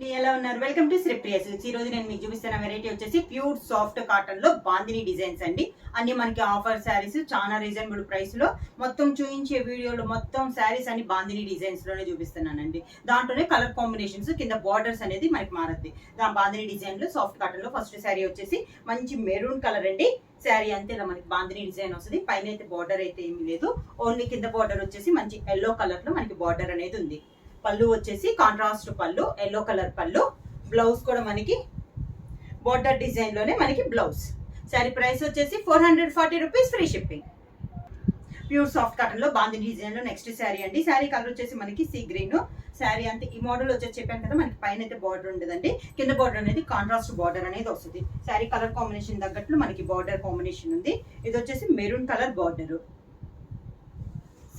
ఎలా ఉన్నారు? Welcome to Sripriya silks. ఈ రోజు నేను మీకు చూపిస్తున్న వెరైటీ వచ్చేసి ప్యూర్ సాఫ్ట్ కాటన్ లో బాందిని డిజైన్స్ అండి. అన్ని మనకి ఆఫర్ శారీస్ చాలా రీజనబుల్ ప్రైస్ లో మొత్తం చూపించే వీడియోలో మొత్తం శారీస్ అన్ని బాందిని డిజైన్స్ లోనే చూపిస్తున్నానండి. దాంట్లోనే కలర్ కాంబినేషన్స్ కింద బార్డర్స్ అనేది మనకి మారుద్ది. బాందిని డిజైన్ లో సాఫ్ట్ కాటన్ లో ఫస్ట్ శారీ వచ్చేసి మంచి మెరూన్ కలర్ అండి. శారీ అంతే ఇలా మనకి బాందిని డిజైన్ వస్తుంది. పైన అయితే బార్డర్ అయితే ఏమీ లేదు, ఓన్లీ కింద బార్డర్ వచ్చేసి మంచి ఎల్లో కలర్ లో మనకి బార్డర్ అనేది ఉంది. పళ్ళు వచ్చేసి కాంట్రాస్ట్ పళ్ళు, ఎల్లో కలర్ పళ్ళు. బ్లౌజ్ కూడా మనకి బోర్డర్ డిజైన్ లోనే మనకి బ్లౌజ్. శారీ ప్రైస్ వచ్చేసి 440 rupees, free shipping. Pure soft cotton లో బాందిని డిజైన్ లో నెక్స్ట్ శారీ అండి. శారీ కలర్ వచ్చేసి మనకి సీ గ్రీన్. శారీ అంతే ఈ మోడల్ వచ్చేసి చెప్పాను కదా, మనకి పైన అయితే బార్డర్ ఉండదండి, కింద బార్డర్ అనేది కాంట్రాస్ట్ బార్డర్ అనేది వస్తుంది. శారీ కలర్ కాంబినేషన్ తగ్గట్లు మనకి బార్డర్ కాంబినేషన్ ఉంది. ఇది వచ్చేసి మెరూన్ కలర్ బార్డర్.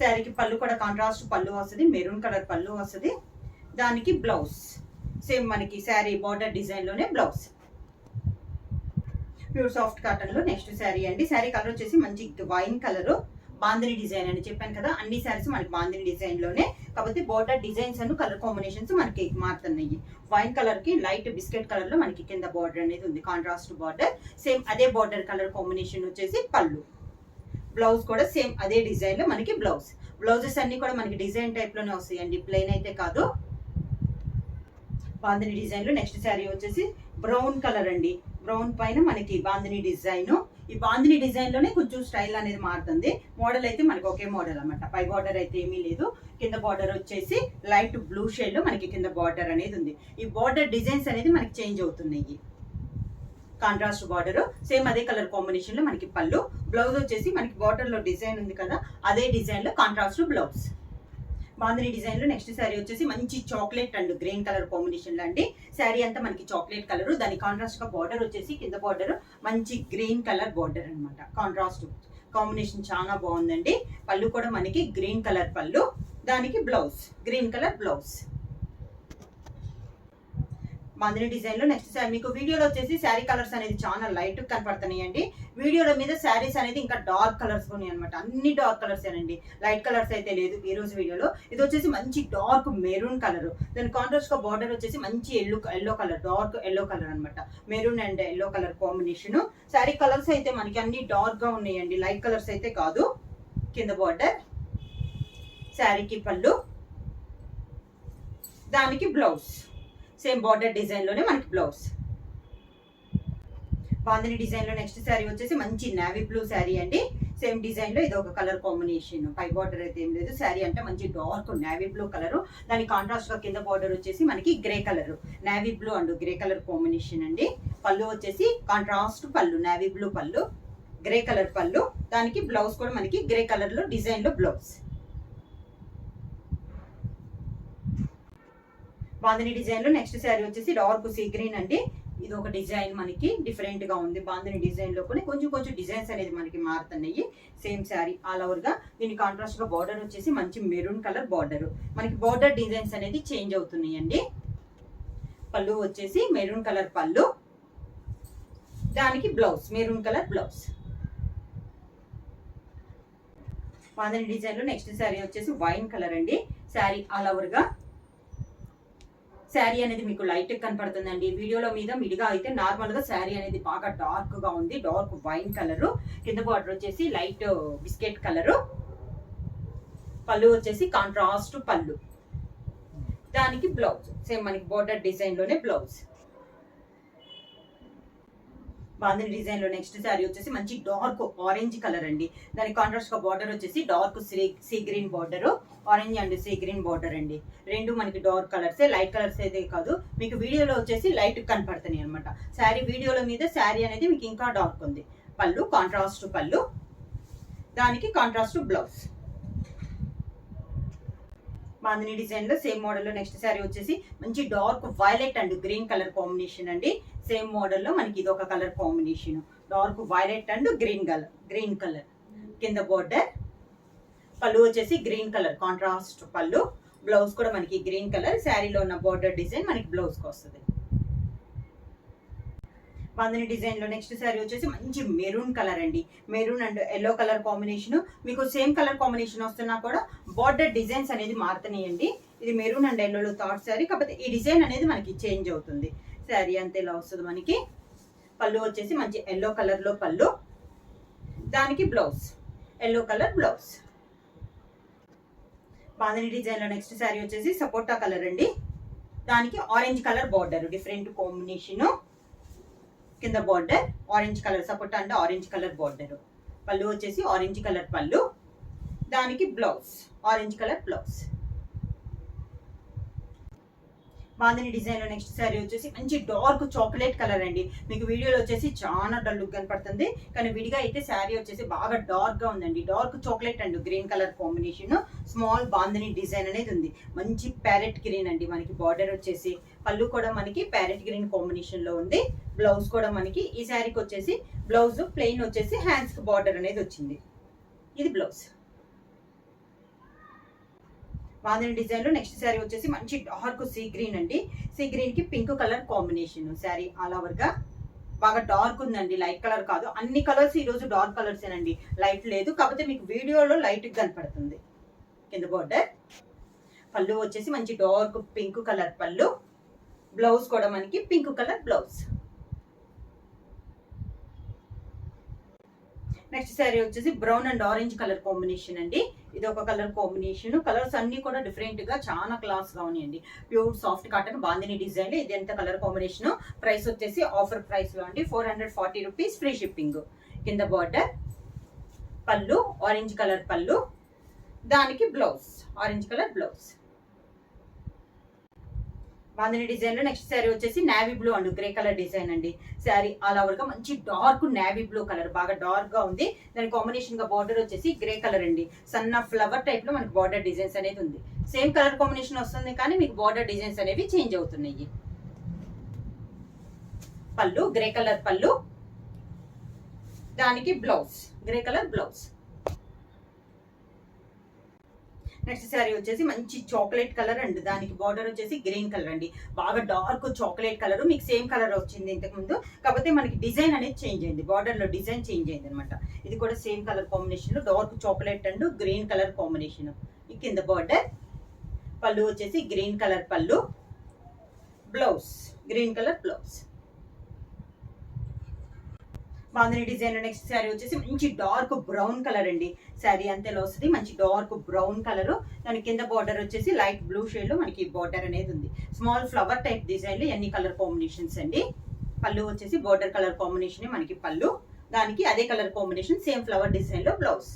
శారీకి పళ్ళు కూడా కాంట్రాస్ట్ పళ్ళు వస్తుంది, మెరూన్ కలర్ పళ్ళు వస్తుంది. దానికి బ్లౌజ్ సేమ్ మనకి శారీ బార్డర్ డిజైన్ లోనే బ్లౌజ్. ప్యూర్ సాఫ్ట్ కాటన్ లో నెక్స్ట్ శారీ అండి. శారీ కలర్ వచ్చేసి మంచి వైన్ కలర్, బాందిని డిజైన్ అని చెప్పాను కదా, అన్ని శారీస్ మనకి బాందిని డిజైన్ లోనే. కాకపోతే బార్డర్ డిజైన్స్ అను కలర్ కాంబినేషన్స్ మనకి మారుతున్నాయి. వైన్ కలర్ కి లైట్ బిస్కెట్ కలర్ లో మనకి కింద బార్డర్ అనేది ఉంది, కాంట్రాస్ట్ బార్డర్. సేమ్ అదే బార్డర్ కలర్ కాంబినేషన్ వచ్చేసి పళ్ళు. బ్లౌజ్ కూడా సేమ్ అదే డిజైన్ లో మనకి బ్లౌజ్. బ్లౌజెస్ అన్ని కూడా మనకి డిజైన్ టైప్ లోనే వస్తాయండి, ప్లెయిన్ అయితే కాదు. బాందిని డిజైన్ లో నెక్స్ట్ శారీ వచ్చేసి బ్రౌన్ కలర్ అండి. బ్రౌన్ పైన మనకి బాందిని డిజైన్. ఈ బాందిని డిజైన్ లోనే కొంచెం స్టైల్ అనేది మారుతుంది. మోడల్ అయితే మనకి ఒకే మోడల్ అనమాట. పై బార్డర్ అయితే ఏమీ లేదు, కింద బార్డర్ వచ్చేసి లైట్ బ్లూ షేడ్ లో మనకి కింద బార్డర్ అనేది ఉంది. ఈ బార్డర్ డిజైన్స్ అనేది మనకి చేంజ్ అవుతున్నాయి. కాంట్రాస్ట్ బార్డర్ సేమ్ అదే కలర్ కాంబినేషన్ లో మనకి పళ్ళు. బ్లౌజ్ వచ్చేసి మనకి బార్డర్ లో డిజైన్ ఉంది కదా, అదే డిజైన్ లో కాంట్రాస్ట్ బ్లౌజ్. బాందిని డిజైన్ లో నెక్స్ట్ శారీ వచ్చేసి మంచి chocolate and green colour combination లో అండి. శారీ అంతా మనకి చాక్లెట్ కలర్, దాని కాంట్రాస్ట్ గా బార్డర్ వచ్చేసి కింద బార్డర్ మంచి గ్రీన్ కలర్ బార్డర్ అనమాట. కాంట్రాస్ట్ కాంబినేషన్ చాలా బాగుందండి. పళ్ళు కూడా మనకి గ్రీన్ కలర్ పళ్ళు, దానికి blouse green colour blouse. Bandhani design లో నెక్స్ట్ శారీ మీకు వీడియోలో వచ్చేసి శారీ కలర్స్ అనేది చాలా లైట్ కనపడుతున్నాయి అండి. వీడియోలో మీద శారీస్ అనేది ఇంకా డార్క్ కలర్స్ ఉన్నాయి అనమాట. అన్ని డార్క్ కలర్స్ ఏనండి, లైట్ కలర్స్ అయితే లేదు ఈ రోజు వీడియోలో. ఇది వచ్చేసి మంచి డార్క్ మెరూన్ కలర్, దాని కాంట్రాస్ట్ గా బార్డర్ వచ్చేసి మంచి yellow colour, dark yellow colour అనమాట. Maroon and yellow colour combination. Sari colours అయితే మనకి అన్ని డార్క్ గా ఉన్నాయండి, లైట్ కలర్స్ అయితే కాదు. కింద బార్డర్, శారీకి పళ్ళు, దానికి బ్లౌజ్ సేమ్ బార్డర్ డిజైన్ లోనే మనకి బ్లౌజ్. బాందిని డిజైన్ లో నెక్స్ట్ శారీ వచ్చేసి మంచి నేవీ బ్లూ శారీ అండి. సేమ్ డిజైన్ లో ఇది ఒక కలర్ కాంబినేషన్. పై బార్డర్ అయితే ఏం లేదు. శారీ అంటే మంచి డార్క్ నేవీ బ్లూ కలర్, దాని కాంట్రాస్ట్ గా కింద బార్డర్ వచ్చేసి మనకి grey colour, navy blue and grey colour combination అండి. పళ్ళు వచ్చేసి కాంట్రాస్ట్ పళ్ళు, నేవీ బ్లూ పళ్ళు, గ్రే కలర్ పళ్ళు, దానికి బ్లౌజ్ కూడా మనకి గ్రే కలర్ లో డిజైన్ లో బ్లౌజ్. బాందిని డిజైన్ లో నెక్స్ట్ శారీ వచ్చేసి డార్క్ సీ గ్రీన్ అండి. ఇది ఒక డిజైన్ మనకి డిఫరెంట్ గా ఉంది. బాందిని డిజైన్ లో కూడా కొంచెం డిజైన్స్ అనేది మనకి మారుతున్నాయి. సేమ్ శారీ ఆల్ ఓవర్ గా. దీని కాంట్రాస్ట్ గా బార్డర్ వచ్చేసి మంచి మెరూన్ కలర్ బార్డర్. మనకి బార్డర్ డిజైన్స్ అనేది చేంజ్ అవుతున్నాయి అండి. పళ్ళు వచ్చేసి మెరూన్ కలర్ పళ్ళు, దానికి blouse maroon colour blouse. Bandhani design లో నెక్స్ట్ శారీ వచ్చేసి వైన్ కలర్ అండి. శారీ ఆల్ ఓవర్ గా శారీ అనేది మీకు లైట్ కనపడుతుందండి. వీడియోలో మీద మిడిగా అయితే నార్మల్ గా శారీ అనేది బాగా డార్క్ గా ఉంది, డార్క్ వైన్ కలర్. కింద బార్డర్ వచ్చేసి లైట్ బిస్కెట్ కలర్. పళ్ళు వచ్చేసి కాంట్రాస్ట్ పళ్ళు, దానికి బ్లౌజ్ సేమ్ మనకి బార్డర్ డిజైన్ లోనే బ్లౌజ్. బాందిని డిజైన్ లో నెక్స్ట్ శారీ వచ్చేసి మంచి డార్క్ ఆరెంజ్ కలర్ అండి. దాని కాంట్రాస్ట్ గా బార్డర్ వచ్చేసి dark sea green border, orange and sea green border అండి. రెండు మనకి డార్క్ కలర్స్, లైట్ కలర్స్ అయితే కాదు. మీకు వీడియోలో వచ్చేసి లైట్ కనపడుతున్నాయి అనమాట. శారీ వీడియోలో మీద శారీ అనేది మీకు ఇంకా డార్క్ ఉంది. పళ్ళు కాంట్రాస్ట్ పళ్ళు, దానికి కాంట్రాస్ట్ బ్లౌజ్. బాందిని డిజైన్ లో సేమ్ మోడల్ లో నెక్స్ట్ శారీ వచ్చేసి మంచి dark violet and green colour combination అండి. సేమ్ మోడల్ లో మనకి ఇది ఒక colour combination, dark violet and green colour. కింద బోర్డర్, పళ్ళు వచ్చేసి గ్రీన్ కలర్ కాంట్రాస్ట్ పళ్ళు, బ్లౌజ్ కూడా మనకి గ్రీన్ కలర్. శారీలో ఉన్న బోర్డర్ డిజైన్ మనకి బ్లౌజ్ కి వస్తుంది. బాందిని డిజైన్ లో నెక్స్ట్ శారీ వచ్చేసి మంచి మెరూన్ కలర్ అండి. Maroon and yellow colour combination. మీకు సేమ్ కలర్ కాంబినేషన్ వస్తున్నా కూడా బార్డర్ డిజైన్స్ అనేది మారుతున్నాయండి. ఇది మెరూన్ అండ్ ఎల్లోలో థాట్ శారీ, కాకపోతే ఈ డిజైన్ అనేది మనకి చేంజ్ అవుతుంది. శారీ అంతే ఇలా వస్తుంది మనకి. పళ్ళు వచ్చేసి మంచి ఎల్లో కలర్లో పళ్ళు, దానికి blouse yellow colour blouse. Bandhani డిజైన్లో నెక్స్ట్ శారీ వచ్చేసి సపోటా కలర్ అండి, దానికి orange colour border, different combination. కింద బార్డర్ ఆరెంజ్ కలర్, సపోటా అంటే ఆరెంజ్ కలర్ బార్డర్. పళ్ళు వచ్చేసి ఆరెంజ్ కలర్ పళ్ళు, దానికి blouse orange colour blouse. Bandhani డిజైన్లో నెక్స్ట్ శారీ వచ్చేసి మంచి డార్క్ చాక్లెట్ కలర్ అండి. మీకు వీడియోలో వచ్చేసి చాలా డల్ కనపడుతుంది, కానీ విడిగా అయితే శారీ వచ్చేసి బాగా డార్క్ గా ఉందండి. Dark chocolate and green colour combination, small bandhani design అనేది ఉంది. మంచి ప్యారెట్ గ్రీన్ అండి మనకి బార్డర్ వచ్చేసి. పళ్ళు కూడా మనకి ప్యారెట్ గ్రీన్ కాంబినేషన్ లో ఉంది. బ్లౌజ్ కూడా మనకి ఈ శారీకి వచ్చేసి బ్లౌజ్ ప్లెయిన్ వచ్చేసి హ్యాండ్స్ కి బార్డర్ అనేది వచ్చింది. ఇది బ్లౌజ్. బాందిని డిజైన్ లో నెక్స్ట్ శారీ వచ్చేసి మంచి డార్క్ సీ గ్రీన్ అండి. సీ గ్రీన్ కి pink colour combination. Sari all over గా బాగా డార్క్ ఉందండి, లైట్ కలర్ కాదు. అన్ని కలర్స్ ఈ రోజు డార్క్ కలర్స్ ఏనండి, లైట్ లేదు. కాకపోతే మీకు వీడియోలో లైట్ కనపడుతుంది. కింద బార్డర్. పళ్ళు వచ్చేసి మంచి డార్క్ పింక్ కలర్ పళ్ళు, బ్లౌజ్ కూడా మనకి pink colour blouse. Next sari వచ్చేసి brown and orange colour combination అండి. ఇది ఒక కలర్ కాంబినేషన్. కలర్స్ అన్ని కూడా డిఫరెంట్ గా చాలా క్లాస్ గా ఉన్నాయండి. Pure soft cotton bandhani design. ఇది ఎంత కలర్ కాంబినేషన్. ప్రైస్ వచ్చేసి ఆఫర్ ప్రైస్ లో అండి 440 రూపీస్, ఫ్రీ షిప్పింగ్. కింద బార్డర్, పళ్ళు ఆరెంజ్ కలర్ పళ్ళు, దానికి blouse orange colour blouse. Bandhani design లో నెక్స్ట్ శారీ వచ్చేసి navy blue and grey colour design అండి. శారీ ఆల్ ఓవర్ గా మంచి డార్క్ నావీ బ్లూ కలర్, బాగా డార్క్ గా ఉంది. దాని కాంబినేషన్ గా బార్డర్ వచ్చేసి గ్రే కలర్ అండి. సన్న ఫ్లవర్ టైప్ లో మనకి బార్డర్ డిజైన్స్ అనేది ఉంది. సేమ్ కలర్ కాంబినేషన్ వస్తుంది, కానీ మీకు బార్డర్ డిజైన్స్ అనేవి చేంజ్ అవుతున్నాయి. పళ్ళు గ్రే కలర్ పళ్ళు, దానికి blouse grey colour blouse. Next sari వచ్చేసి మంచి చాక్లెట్ కలర్ అండ్ దానికి బార్డర్ వచ్చేసి గ్రీన్ కలర్ అండి. బాగా డార్క్ చాక్లెట్ కలర్. మీకు సేమ్ కలర్ వచ్చింది ఇంతకు ముందు, కాకపోతే మనకి డిజైన్ అనేది చేంజ్ అయింది. బార్డర్ లో డిజైన్ చేంజ్ అయింది అనమాట. ఇది కూడా సేమ్ కలర్ కాంబినేషన్ లో dark chocolate and green colour combination. కింద బార్డర్. పళ్ళు వచ్చేసి గ్రీన్ కలర్ పళ్ళు, blouse green colour blouse. Bandhani design next sari వచ్చేసి మంచి డార్క్ బ్రౌన్ కలర్ అండి. శారీ అంతేలా వస్తుంది, మంచి డార్క్ బ్రౌన్ కలర్. దాని కింద బార్డర్ వచ్చేసి లైట్ బ్లూ షేడ్ లో మనకి బార్డర్ అనేది ఉంది. స్మాల్ ఫ్లవర్ టైప్ డిజైన్ లో ఎన్ని కలర్ కాంబినేషన్స్ అండి. పళ్ళు వచ్చేసి బార్డర్ కలర్ కాంబినేషన్ మనకి పళ్ళు, దానికి అదే colour combination same flower design లో బ్లౌజ్.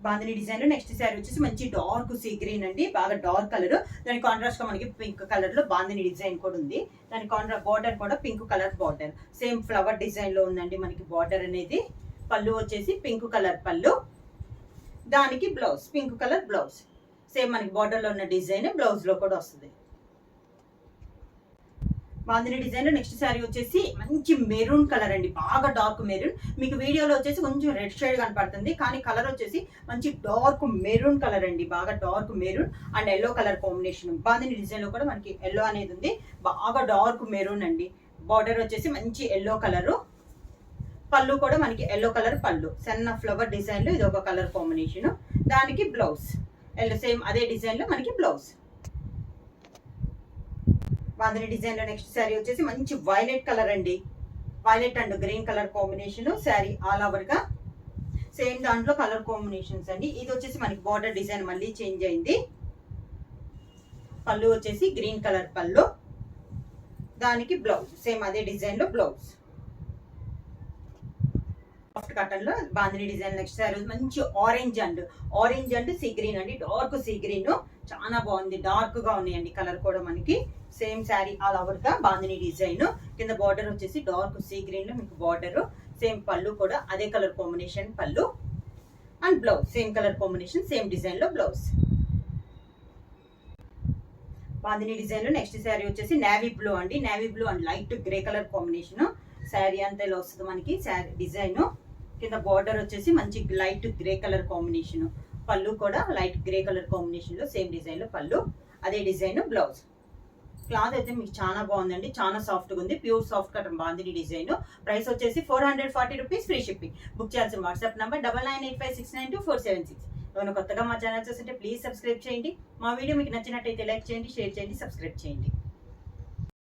బాందిని డిజైన్ లో నెక్స్ట్ శారీ వచ్చేసి మంచి డార్క్ సీ గ్రీన్ అండి, బాగా డార్క్ కలర్. దాని కాంట్రాస్ట్ గా మనకి పింక్ కలర్ లో బాందిని డిజైన్ కూడా ఉంది. దాని కాంట్రాస్ట్ బార్డర్ కూడా pink colour border, same flower design లో ఉందండి మనకి బార్డర్ అనేది. పళ్ళు వచ్చేసి పింక్ కలర్ పళ్ళు, దానికి blouse pink colour blouse. Same మనకి బార్డర్ లో ఉన్న డిజైన్ బ్లౌజ్ లో కూడా వస్తుంది. బాందిని డిజైన్ లో నెక్స్ట్ శారీ వచ్చేసి మంచి మెరూన్ కలర్ అండి, బాగా డార్క్ మెరూన్. మీకు వీడియోలో వచ్చేసి కొంచెం రెడ్ షేడ్ కనపడుతుంది, కానీ కలర్ వచ్చేసి మంచి డార్క్ మెరూన్ కలర్ అండి, బాగా dark maroon and yellow colour combination. Bandhani design లో కూడా మనకి ఎల్లో అనేది ఉంది, బాగా డార్క్ మెరూన్ అండి. బార్డర్ వచ్చేసి మంచి ఎల్లో కలరు, పళ్ళు కూడా మనకి ఎల్లో కలర్ పళ్ళు, సన్న ఫ్లవర్ డిజైన్ లో ఇది ఒక కలర్ కాంబినేషన్. దానికి బ్లౌజ్ ఎల్లో, సేమ్ అదే డిజైన్ లో మనకి బ్లౌజ్. బాందిని డిజైన్ లో నెక్స్ట్ శారీ వచ్చేసి మంచి వైలెట్ కలర్ అండి, violet and green colour combination. Sari all over గా సేమ్ దాంట్లో కలర్ కాంబినేషన్స్ అండి. ఇది వచ్చేసి మనకి బార్డర్ డిజైన్ మళ్ళీ చేంజ్ అయింది. పళ్ళు వచ్చేసి గ్రీన్ కలర్ పళ్ళు, దానికి బ్లౌజ్ సేమ్ అదే డిజైన్ లో బ్లౌజ్. సాఫ్ట్ కాటన్ లో బాందిని డిజైన్ నెక్స్ట్ శారీ మంచి ఆరెంజ్ అండ్ సీ గ్రీన్ అండి, డార్క్ సీ గ్రీన్. చాలా బాగుంది, డార్క్ గా ఉన్నాయండి కలర్ కూడా మనకి. సేమ్ శారీ ఆల్ ఓవర్ గా బాందిని డిజైన్. కింద బార్డర్ వచ్చేసి డార్క్ సీ గ్రీన్ లో మీకు బార్డర్, సేమ్ పళ్ళు కూడా అదే కలర్ కాంబినేషన్ పళ్ళు and blouse same colour combination same design లో బ్లౌజ్. బాందిని డిజైన్ లో నెక్స్ట్ శారీ వచ్చేసి నేవీ బ్లూ అండి, navy blue and light grey colour combination. Sari అంతా ఇలా వస్తుంది మనకి శారీ డిజైన్. కింద బార్డర్ వచ్చేసి మంచి లైట్ గ్రే కలర్ కాంబినేషన్, పళ్ళు కూడా లైట్ గ్రే కలర్ కాంబినేషన్ లో సేమ్ డిజైన్ లో పళ్ళు, అదే డిజైన్ బ్లౌజ్. క్లాత్ అయితే మీకు చాలా బాగుందండి, చాలా సాఫ్ట్ గా ఉంది, pure soft cotton bandhani design. Price వచ్చేసి 440 రూపీస్, ఫ్రీ షిప్పింగ్. బుక్ చేయాల్సిన వాట్సాప్ నంబర్ 9985692476. ఎవరైనా కొత్తగా మా ఛానల్ చూస్తుంటే ప్లీజ్ సబ్స్క్రైబ్ చేయండి. మా వీడియో మీకు నచ్చినట్టయితే లైక్ చేయండి, షేర్ చేయండి, సబ్స్క్రైబ్ చేయండి.